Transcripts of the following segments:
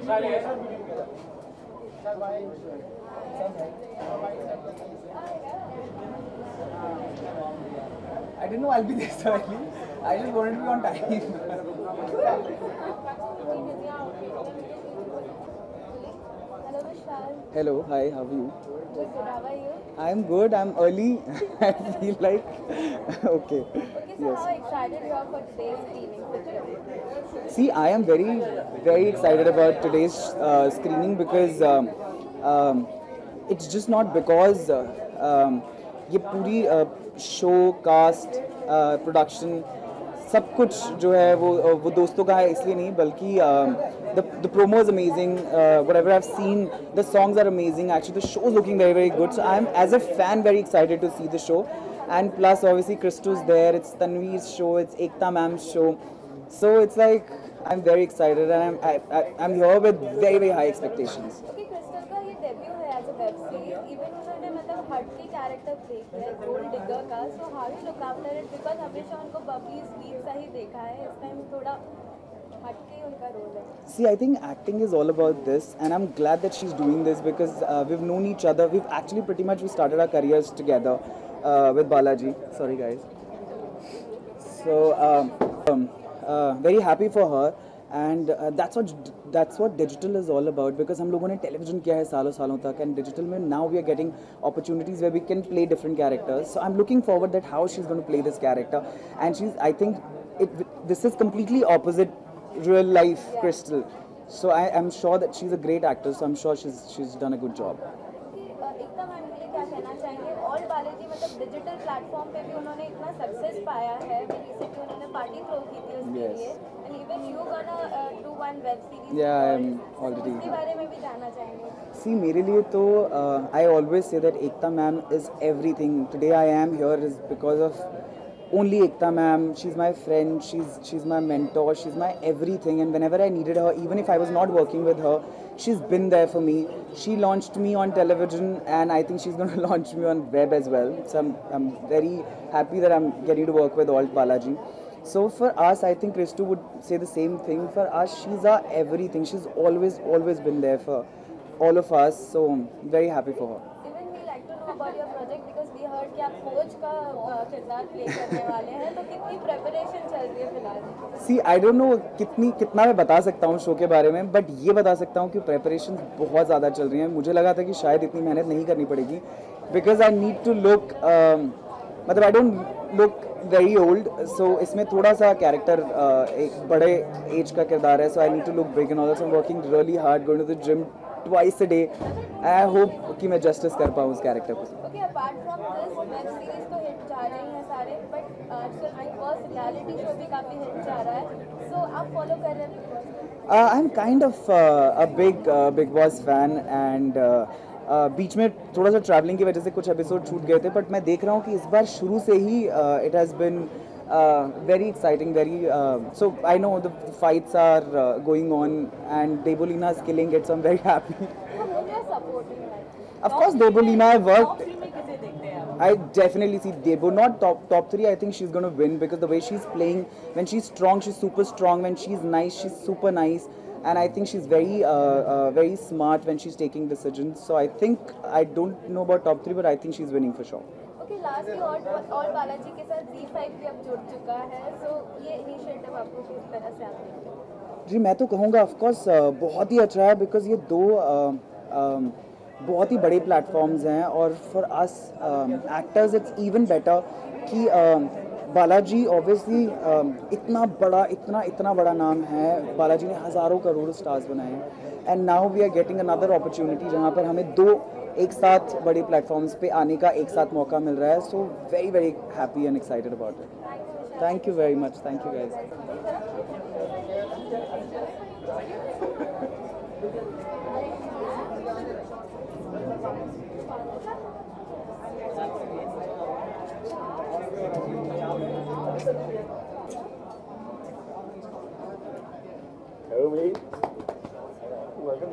I didn't know I'll be this early. I just wanted to be on time. Hello, Vishal. Hello, hi, how are you? Good, good. How are you? I'm good, I'm early. I feel like. Okay. Okay, so how excited you are for today's screening for Jim? See, I am very, very excited about today's screening because it's just not because ये पूरी show cast production सब कुछ जो है वो दोस्तों का है इसलिए नहीं बल्कि the promo is amazing, whatever I've seen, the songs are amazing, actually the show is looking very very good, so I'm as a fan very excited to see the show. And plus obviously Kristu's there, it's Tanveer's show, it's Ekta ma'am's show, so it's like I'm very excited and I'm here with very very high expectations. Okay, Krystle का ये debut है as a web series even उन्होंने मतलब हट के character play किया है gold digger का so how you look after it because हमेशा उनको बबली स्वीट सा ही देखा है इस टाइम थोड़ा हट के उनका रोल है See, I think acting is all about this, and I'm glad that she's doing this because we've known each other. We've actually pretty much we started our careers together with Balaji. Sorry, guys. So very happy for her, and that's what digital is all about. Because हम लोगों ने television किया है सालों सालों तक, and digital में now we are getting opportunities where we can play different characters. So I'm looking forward that how she's going to play this character, and I think this is completely opposite real life Crystal. So I'm sure that she's a great actress. So I'm sure she's done a good job. एकदम ma'am के लिए क्या कहना चाहेंगे all Balaji मतलब digital platform पे भी उन्होंने इतना सक्सेस पाया है रिसेंटली उन्होंने पार्टी थ्रो की थी उसके Yes. लिए and even you gonna do one web series Yeah, I'm already. उसके बारे में भी जानना चाहेंगे See, मेरे लिए तो I always say that Ekta ma'am is everything. Today I am here is because of only Ekta ma'am. She's my friend. She's my mentor. She's my everything. And whenever I needed her, even if I was not working with her, she's been there for me. She launched me on television, and I think she's going to launch me on web as well. So I'm very happy that I'm getting to work with Alt Balaji. So for us, I think Kristu would say the same thing. For us, she's our everything. She's always been there for all of us. So I'm very happy for her. Even we like to know about your project because we heard कि आप coach का किरदार play करने वाले हैं तो कितनी preparation चल रही है फिलहाल सी आई डोंट नो कितना मैं बता सकता हूँ शो के बारे में, बट ये बता सकता हूँ कि प्रेपरेशन बहुत ज़्यादा चल रही हैं. मुझे लगा था कि शायद इतनी मेहनत नहीं करनी पड़ेगी because I need to look मतलब I don't look very old. So इसमें थोड़ा सा कैरेक्टर एक बड़े एज का किरदार है. So I need to look big and all. So I am working really hard, going to the gym twice a day. I hope कि मैं जस्टिस कर पाऊँ उस कैरेक्टर को. Okay apart from this web series तो hit जा रही हैं सारे बट आजकल बिग बॉस रियलिटी शो भी काफ़ी हिट जा रहा है सो आप फॉलो कर रहे हैं I'm kind of a big Boss fan, and बीच में थोड़ा सा ट्रैवलिंग की वजह से कुछ एपिसोड छूट गए थे, बट मैं देख रहा हूँ कि इस बार शुरू से ही it has been very exciting, very so I know the fights are going on and Debolina is killing it, so I'm very happy. Of course Debolina, I worked. I definitely see Debo, not top three. I think she's going to win because the way she's playing, when she's strong, she's super strong. When she's nice, she's super nice. And I think she's very smart when she's taking decisions. So I think I don't know about top three, but I think she's winning for sure. Okay last भी और बालाजी के साथ Z5 भी अब जुड़ चुका है सो ये इनिशिएटिव आपको किस तरह से आते हैं जी मैं तो कहूँगा ऑफकोर्स बहुत ही अच्छा है बिकॉज ये दो बहुत ही बड़े प्लेटफॉर्म्स हैं और for us actors it's even better कि बालाजी ऑब्वियसली इतना बड़ा नाम है. बालाजी ने हज़ारों करोड़ स्टार्स बनाए हैं and now we are getting another opportunity जहाँ पर हमें दो एक साथ बड़े प्लेटफॉर्म्स पे आने का एक साथ मौका मिल रहा है. So very very happy and excited about it. Thank you very much. Thank you guys. Hello, mate. Welcome.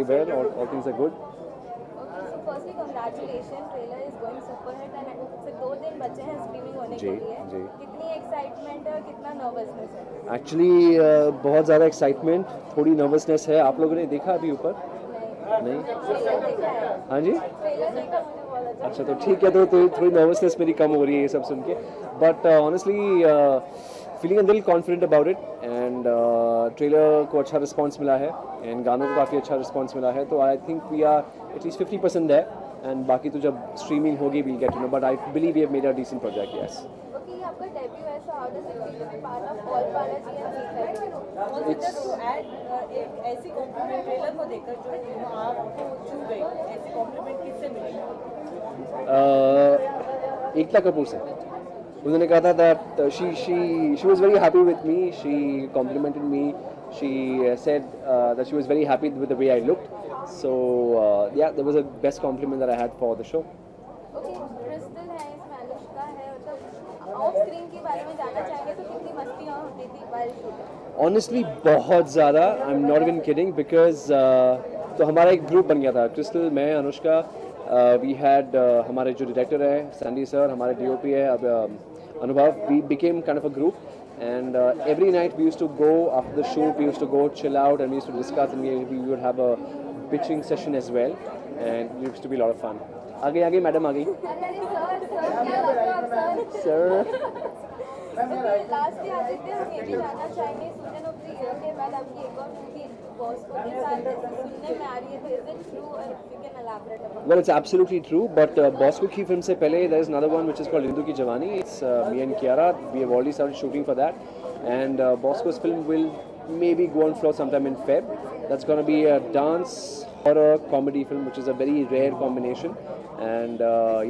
well, all things are good. Okay, so firstly congratulations, trailer is going super hit and सिर्फ 2 दिन बचे हैं streaming होने के जी, लिए। जी। कितनी excitement है और कितना नर्वसनेस है? एक्चुअली बहुत ज़्यादा एक्साइटमेंट, थोड़ी नर्वसनेस है। आप लोगों ने देखा अभी ऊपर? नहीं? ट्रेलर देखा है? हाँ जी? ट्रेलर देखा मुझे बहुत अच्छा। अच्छा, तो ठीक है, तो थोड़ी नर्वसनेस मेरी कम हो रही है ये सब सुन के, but honestly feeling a little confident about it, and trailer को अच्छा रिस्पांस मिला है एंड गानों को काफ़ी अच्छा रिस्पांस मिला है, तो I think we are at least 50% है, एंड बाकी तो जब स्ट्रीमिंग होगी we'll get to know, but I believe we have made a decent project. Yes, Okay, ये आपका डेब्यू है, so how does it feel to be part of All Balaji and Z5? Also just to add, एक ऐसी complement trailer को देखकर जो आपको छू गई, ऐसी कॉम्प्लीमेंट किससे मिली? एकता कपूर से। उन्होंने कहा था that she was very happy with me, she complimented me, she said that she was very happy with the way I looked, so yeah, that was the best compliment that I had for the show. Okay, crystal है इसमें, अनुष्का है, मतलब of screen के बारे में जानना चाहेंगे तो कितनी मस्तियाँ होती थी while shooting? Honestly बहुत ज़्यादा, I'm not even kidding, because तो हमारा एक ग्रुप बन गया था, क्रिस्टल, मैं, अनुष्का, वी हैड हमारे जो डायरेक्टर है सैंडी सर, हमारे डीओपी है अब Anubhav, we became kind of a group, and every night we used to go after the shoot, we used to go chill out and we used to discuss, and we would have a pitching session as well, and it used to be a lot of fun. आगे madam आ गई। अरे sir क्या लग रहा है आप sir last Aditya, हम ये भी जानना चाहेंगे, स्टूडेंट ऑफ द ईयर के बाद आपकी एक और मूवी बॉस्को के साथ सुनने में आ रही है, तो इज इट ट्रू और you can elaborate about? Well, it's absolutely true, but Bosco की फिल्म से पहले there is another one which is called रिंदू की जवानी. It's me and Kiara. We have already started shooting for that, and Bosco's film will maybe go on floor sometime in Feb. That's going to be a dance horror comedy film, which is a very rare combination, and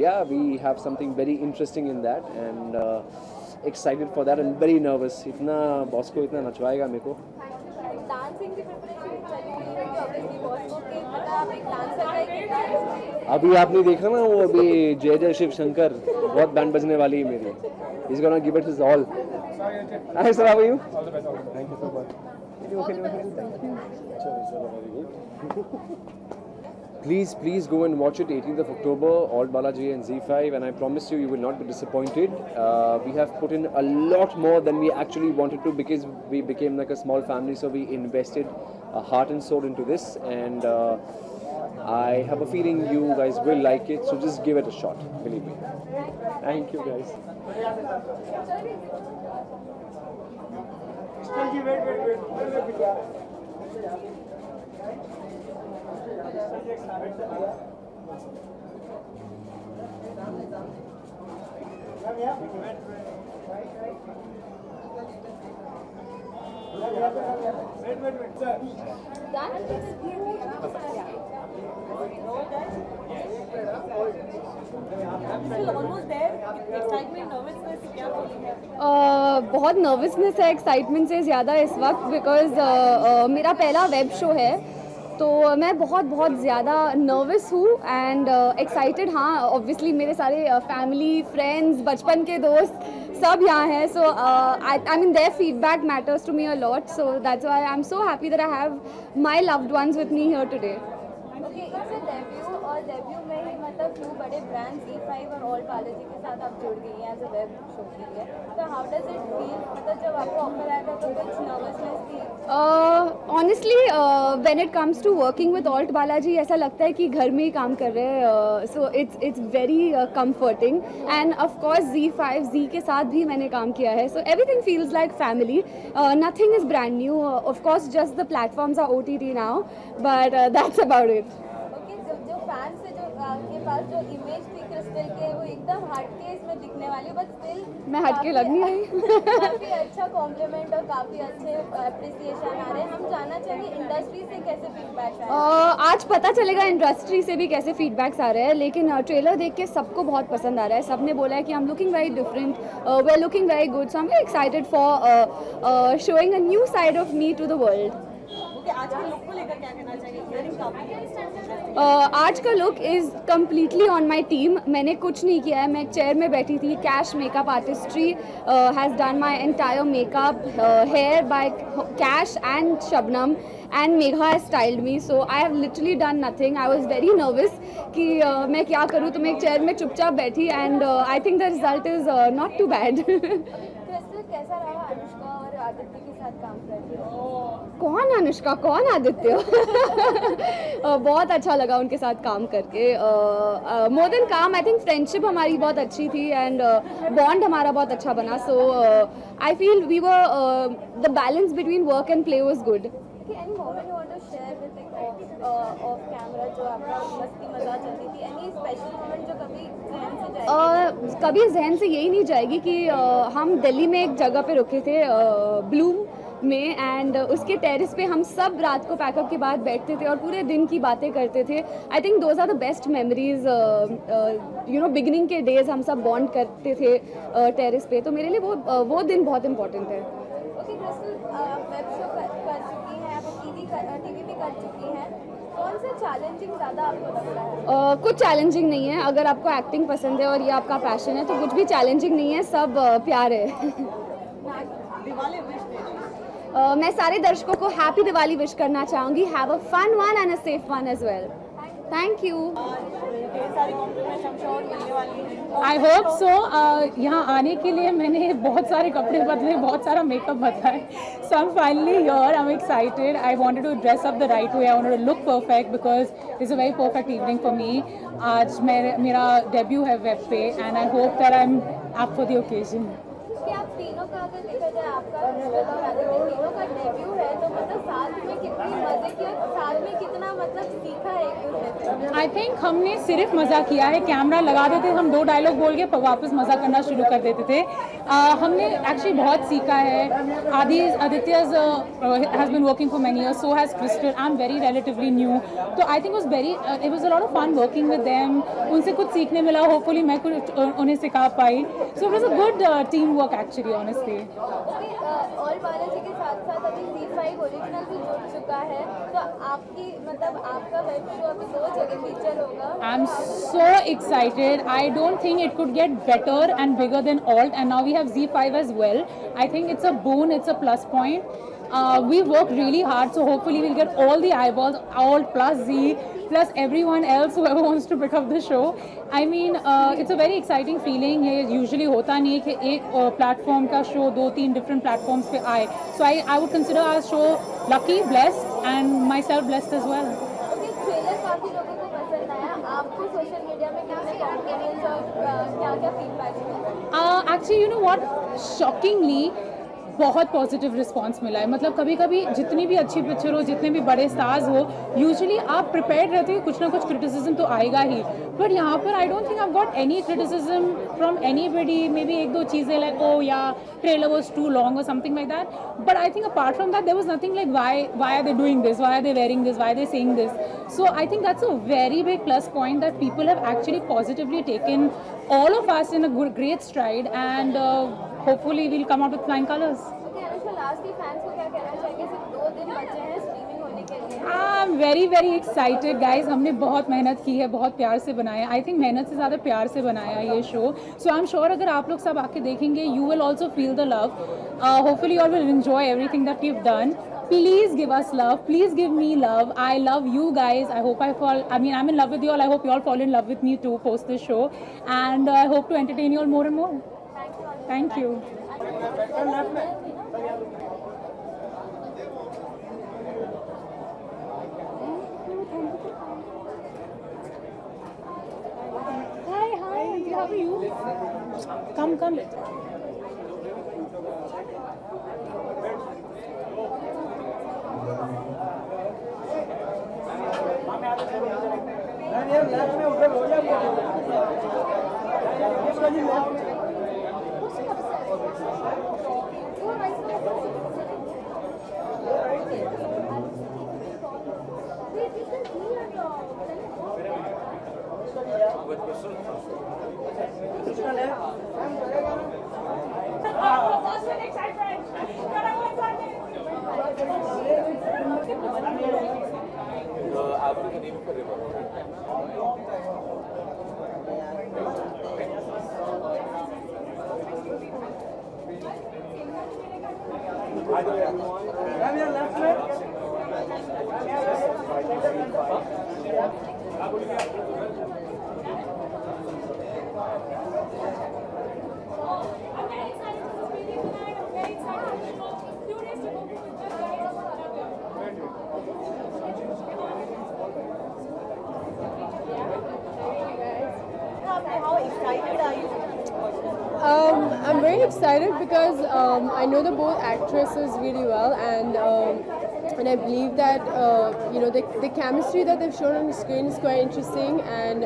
yeah, we have something very interesting in that, and excited for that and very nervous. इतना Bosco इतना नचवाएगा मेरे को। Dancing की preparation चली हुई है कि obviously Bosco के, मतलब आप एक डांसर का ही किरदार है। अभी आपने देखा ना वो अभी जय जय शिव शंकर, बहुत बैंड बजने वाली है मेरी। He's gonna give it his all. Hi sir, how are you? All the best. Thank you so much. Please go and watch it 18th of October, Alt Balaji and Z5, and I promise you, you will not be disappointed. We have put in a lot more than we actually wanted to, because we became like a small family, so we invested heart and soul into this, and I have a feeling you guys will like it, so just give it a shot, believe me. Thank you guys. Almost there. Excitement, nervousness, क्या feeling है? बहुत nervousness है excitement से ज़्यादा इस वक्त, because मेरा पहला वेब शो है, तो मैं बहुत ज़्यादा नर्वस हूँ एंड एक्साइटेड। हाँ, ऑब्वियसली मेरे सारे फैमिली फ्रेंड्स बचपन के दोस्त सब यहाँ हैं, so I mean their feedback matters to me a lot, so that's why I am so happy that I have my loved ones with me here today. Okay, it's a debut और debut में ही मतलब 2 बड़े brands Z5 और all Balaji के साथ आप जुड़ गई हैं एज अ वेब शो के लिए, तो हाउ डज इट फील? मतलब जब आपको ऑफर आया था तो कुछ नर्वसनेस थी? Honestly when it comes to working with Alt Balaji, ऐसा लगता है कि घर में ही काम कर रहे हैं, so it's very comforting, and of course Z5 Z के साथ भी मैंने काम किया है, so everything feels like family, nothing is brand new, of course just the platforms are OTT now, but that's about it. Okay, जो fans से जो आपके पास जो इमेज थी क्रिस्टल के, वो एकदम हटके इसमें दिखने वाली, बट स्टिल मैं हटके लग नहीं रही। काफ़ी अच्छा कॉम्प्लीमेंट और काफ़ी अच्छे अप्रिसिएशन आ रहे हैं। हम जानना चाहेंगे इंडस्ट्री से कैसे फीडबैक आ आज पता चलेगा इंडस्ट्री से भी कैसे फीडबैक्स आ रहे हैं, लेकिन ट्रेलर देख के सबको बहुत पसंद आ रहा है। सब ने बोला है कि I am looking very different, we are looking very good, so I am excited for showing a new side of me to the world. Okay, आज के लुक को लेकर क्या कहना चाहिए? इयरिंग काफी आज का look is completely on my team. मैंने कुछ नहीं किया है, मैं एक चेयर में बैठी थी. Kash makeup artistry has done my entire makeup, hair by Kash and Shabnam, and Megha has styled me, so I have literally done nothing. I was very nervous कि मैं क्या करूँ, तो मैं एक चेयर में चुपचाप बैठी and I think the result is not too bad. Crystal, कैसा रहा अनुष्का और आदित्य के साथ काम करके? कौन अनुष्का, कौन आदित्य? बहुत अच्छा लगा उनके साथ काम करके. मोर देन काम, आई थिंक फ्रेंडशिप हमारी बहुत अच्छी थी एंड बॉन्ड हमारा बहुत अच्छा बना. So I feel we were the balance between work and play was good. Any moment you want to share with like off camera जो आपका मस्ती मजाक चलती थी, any special moment जो कभी जहन से जाएगी? कभी जहन से यही नहीं जाएगी कि हम दिल्ली में एक जगह पे रुके थे, ब्लूम में, एंड उसके टेरेस पे हम सब रात को पैकअप के बाद बैठते थे और पूरे दिन की बातें करते थे. I think those are the best memories. You know, beginning के डेज हम सब बॉन्ड करते थे टेरेस पे, तो मेरे लिए वो दिन बहुत इंपॉर्टेंट है. ओके क्रिस्टल, वेब शो कर चुकी हैं, आप टीवी भी कर चुकी हैं. कौन सा चैलेंजिंग ज़्यादा आपको लग रहा है? कुछ चैलेंजिंग नहीं है. अगर आपको एक्टिंग पसंद है और ये आपका पैशन है तो कुछ भी चैलेंजिंग नहीं है, सब प्यार है. दिवाली विश मैं सारे दर्शकों को हैप्पी दिवाली विश करना चाहूँगी. Have a fun one and a safe one as well. Thank you. ढेर सारी कॉम्प्लीमेंट्स हम श्योर मिलने वाली हैं. I hope so. यहाँ आने के लिए मैंने बहुत सारे कपड़े बदले, बहुत सारा मेकअप बदला है. So I am finally here. I am excited. I wanted to dress up the right way. I wanted to look perfect because it's a very perfect evening for me. आज मेरा डेब्यू है web पे and I hope that I am up for the occasion. कि आप तीनों का अगर देखा जाए, आपका क्रिस्टल और आदित्य तीनों का डेब्यू है, तो मतलब साथ में कितनी मजे की और साथ में कितना मतलब सीखा है एक दूसरे से? आई थिंक हमने सिर्फ मज़ा किया है. कैमरा लगा देते, हम 2 डायलॉग बोल के वापस मज़ा करना शुरू कर देते थे. हमने एक्चुअली बहुत सीखा है. Aditya has been working for many years, so has Crystal. I am very relatively new, तो I think it was a lot of fun working with them. उनसे कुछ सीखने मिला. होपफुली मैं कुछ उन्हें सिखा पाई. So it was a good team work actually, honestly. और बालाजी के साथ साथ अभी ZEE5 ओरिजिनल भी जुड़ चुका है, तो आपकी मतलब आपका वेब शो अभी 2 जगह फीचर होगा. आई am so excited. I don't think it could get better and bigger than Alt, and now we have ZEE5 as well. I think it's a boon, it's a plus point. We worked really hard, so hopefully we'll get all the eyeballs, Alt plus Z plus everyone else whoever wants to pick up the show. I mean, it's a very exciting feeling. ये usually होता नहीं है कि एक platform का show 2-3 different platforms पे आए. So I would consider our show lucky, blessed, and myself blessed as well. Okay, trailer काफ़ी लोगों को पसंद आया. आपको सोशल मीडिया में कितने कॉम्प्लीमेंट्स और क्या-क्या फीडबैक मिला? Actually, you know what? Shockingly, बहुत पॉजिटिव रिस्पांस मिला है. मतलब कभी कभी जितनी भी अच्छी पिक्चर हो, जितने भी बड़े स्टार्स हो, यूजुअली आप प्रिपेयर्ड रहते हो, कुछ ना कुछ क्रिटिसिज्म तो आएगा ही. बट यहाँ पर I don't think I got any criticism from anybody. Maybe 1-2 चीज़ें like oh yeah trailer was too long और something like that. But I think apart from that there was nothing like why are they doing this, why are they wearing this, why are they saying this. So I think that's a very big plus point that people have actually positively taken all of us in a great stride, and hopefully we'll come out with flying colors. Okay Anushka, lastly fans को क्या कहना चाहेंगे? सिर्फ 2 दिन बचे हैं streaming होने के लिए. I'm very excited guys. हमने बहुत मेहनत की है, बहुत प्यार से बनाया. I think मेहनत से ज़्यादा प्यार से बनाया ये शो. So I'm sure अगर आप लोग सब आके देखेंगे, you will also feel the love. Hopefully you all will enjoy everything that we've done. Please give us love. Please give me love. I love you guys. I hope I'm in love with you all. I hope you all fall in love with me too post this show. And I hope to entertain you all more and more. Thank you. Hi, Auntie, how are you? Come. I'll be the name for River. How excited are you? I'm very excited because I know the both actresses really well, and I believe that you know the chemistry that they've shown on the screen is quite interesting, and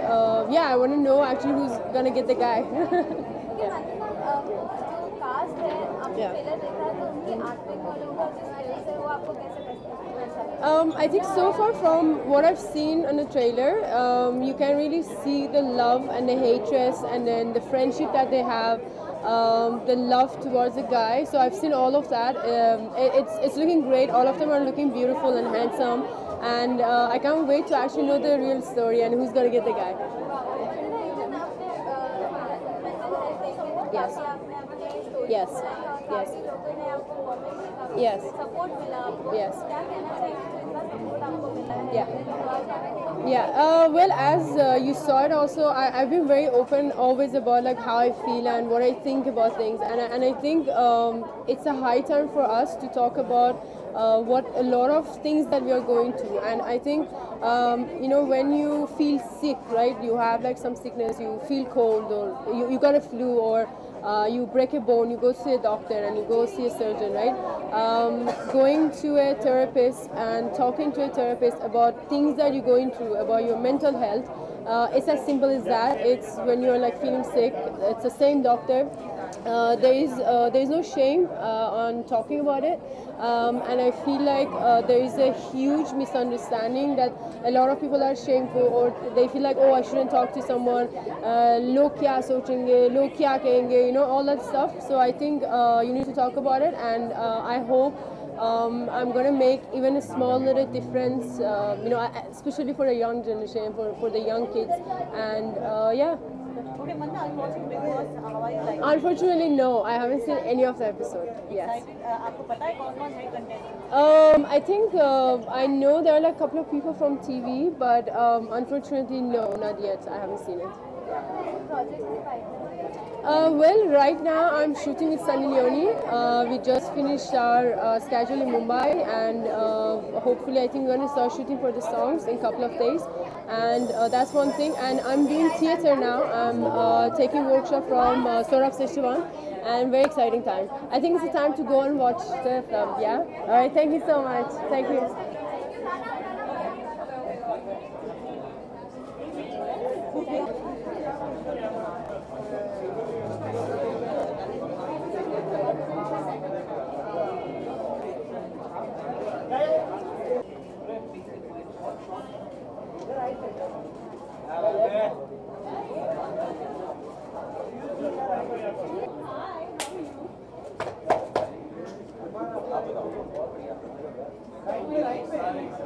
yeah, I want to know actually who's gonna get the guy. Cast है आपने Yeah. Trailer देखा है तो उनकी acting और उनका जो skills है वो आपको कैसे अच्छा लगा? I think so far from what I've seen on the trailer, you can really see the love and the hatred and then the friendship that they have, the love towards the guy. So I've seen all of that. It's looking great. All of them are looking beautiful and handsome, and I can't wait to actually know the real story and who's gonna get the guy. Yes. Yes. Yes. Yes. Support मिला आपको Yes. क्या कहना चाहिए जो इतना support आपको मिला है Yeah. Yeah, well, as you saw it also, I've been very open always about like how I feel and what I think about things, and I think it's a high time for us to talk about what a lot of things that we are going through. And I think you know, when you feel sick, right, you have like some sickness, you feel cold, or you got a flu, or you break a bone, you go see a doctor and you go see a surgeon, right? Going to a therapist and talking to a therapist about things that you're going through, about your mental health, it's as simple as that. It's when you're like feeling sick, it's the same doctor. There is no shame on talking about it, and I feel like there is a huge misunderstanding that a lot of people are shameful, or they feel like, oh, I shouldn't talk to someone, log kya sochenge, log kya kahenge, you know, all that stuff. So I think you need to talk about it, and I hope I'm going to make even a small little difference, you know, especially for the young generation, for the young kids, and yeah. Okay, Manna, are you watching Big Boss? How are you like? Unfortunately, no. I haven't seen any of the episode. Yes. Excited? आपको पता है कौन-कौन है contestant? I think I know there are like a couple of people from TV, but unfortunately, no, not yet. I haven't seen it. Project की pipeline Well, right now I'm shooting with Sunny Leone. We just finished our schedule in Mumbai, and hopefully I think we're going to start shooting for the songs in a couple of days. And that's one thing. And I'm doing theatre now. I'm taking workshop from Saurabh Seshwan, and very exciting time. I think it's the time to go and watch the film. Yeah. All right. Thank you so much. Thank you.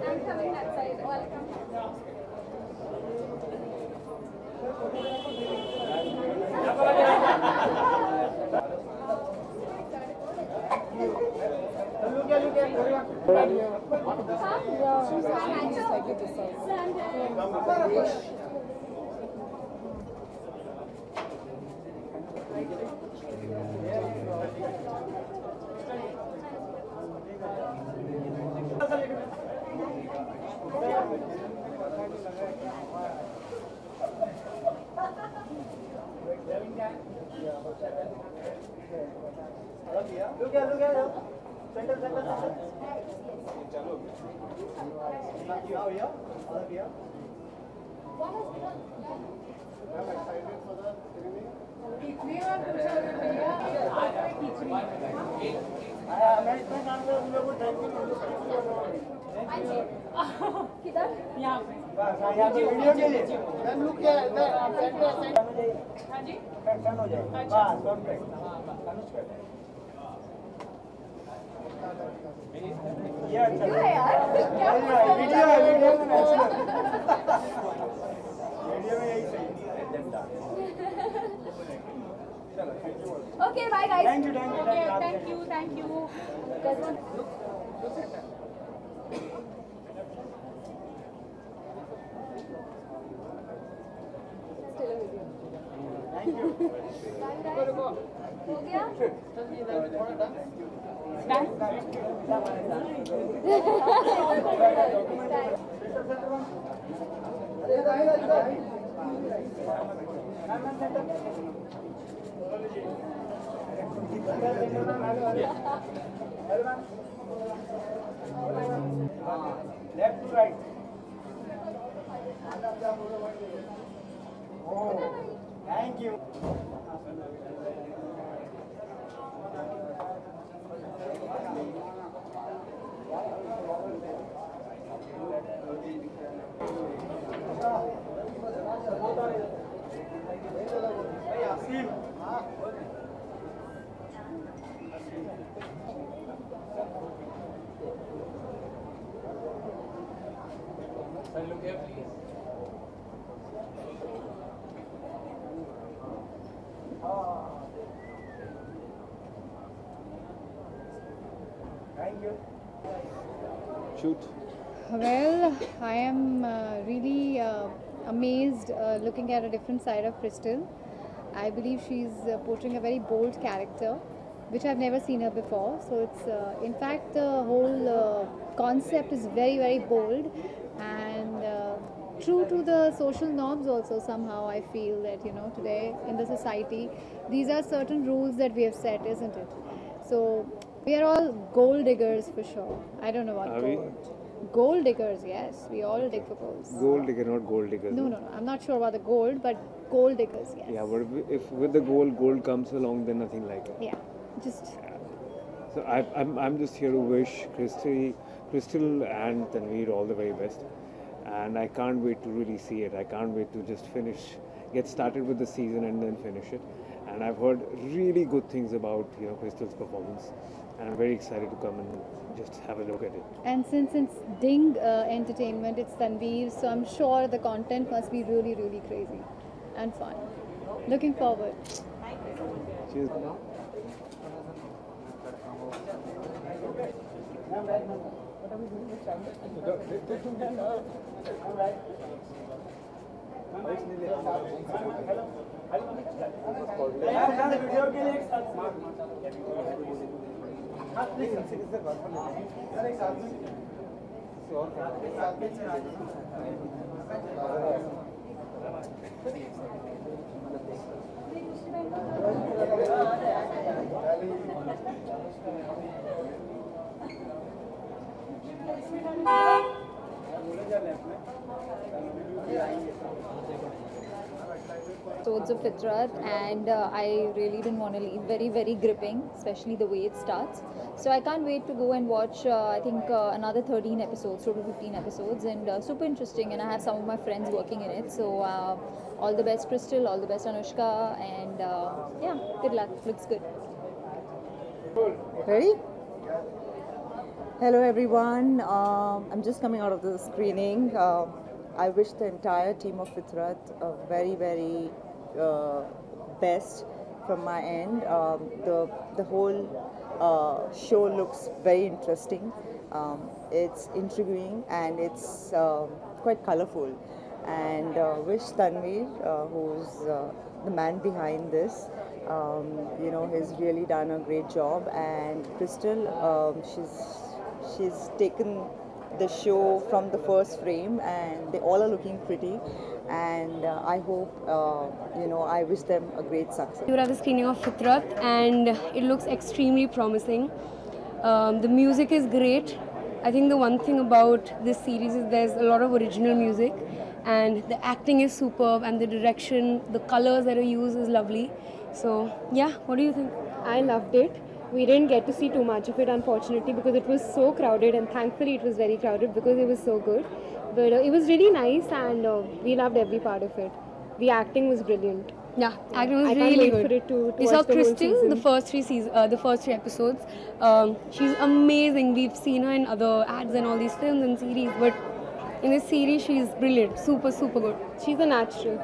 I'm coming that side. Welcome. Okay, bye guys. Thank you. हो गया? Left to right. Oh, thank you. Look here, please. Thank you. Shoot. Well, I am really amazed looking at a different side of Crystal. I believe she's portraying a very bold character, which I've never seen her before. So it's, in fact, the whole concept is very, very bold and true to the social norms also somehow. I feel that, you know, today in the society, these are certain rules that we have set, isn't it? So we are all gold diggers for sure. I don't know what Are we? gold. Gold diggers, yes. We all dig for golds. Gold digger, not gold diggers. No. I'm not sure about the gold, but gold diggers, yes. Yeah, but if with the gold comes along, then nothing like it. Yeah. Just So I'm just here to wish Crystal and Tanveer all the very best, and I can't wait to really see it. I can't wait to just get started with the season and then finish it. And I've heard really good things about Crystal's performance, and I'm very excited to come and just have a look at it. and since it's Ding Entertainment, it's Tanveer, so I'm sure the content must be really, really crazy and fun. Looking forward. Cheers. Episodes of Fitrat, and I really didn't want to leave. Very, very gripping, especially the way it starts. So I can't wait to go and watch, I think, another 13 episodes, total 15 episodes, and super interesting. And I have some of my friends working in it. So all the best, Crystal, all the best, Anushka, and yeah, good luck. Looks good. Ready? Hello everyone. I'm just coming out of the screening. I wish the entire team of Fitrat a very, very best from my end. The whole show looks very interesting. It's intriguing and it's quite colorful. And wish Tanveer, who's the man behind this, he's really done a great job. And Crystal, she's taken the show from the first frame, and they all are looking pretty. And I hope, I wish them a great success. We were at the screening of Fitrat and it looks extremely promising. The music is great. I think the one thing about this series is there's a lot of original music, and the acting is superb, and the direction, the colors that are used is lovely. So yeah, what do you think? I loved it. We didn't get to see too much of it, unfortunately, because it was so crowded, and thankfully it was very crowded because it was so good. But it was really nice, and we loved every part of it. the acting was brilliant. Yeah, acting was I can't really wait good. for it to We watch saw the whole Crystal season. the first three episodes. She's amazing. We've seen her in other ads and all these films and series, but in this series she's brilliant. Super, super good. She's a natural.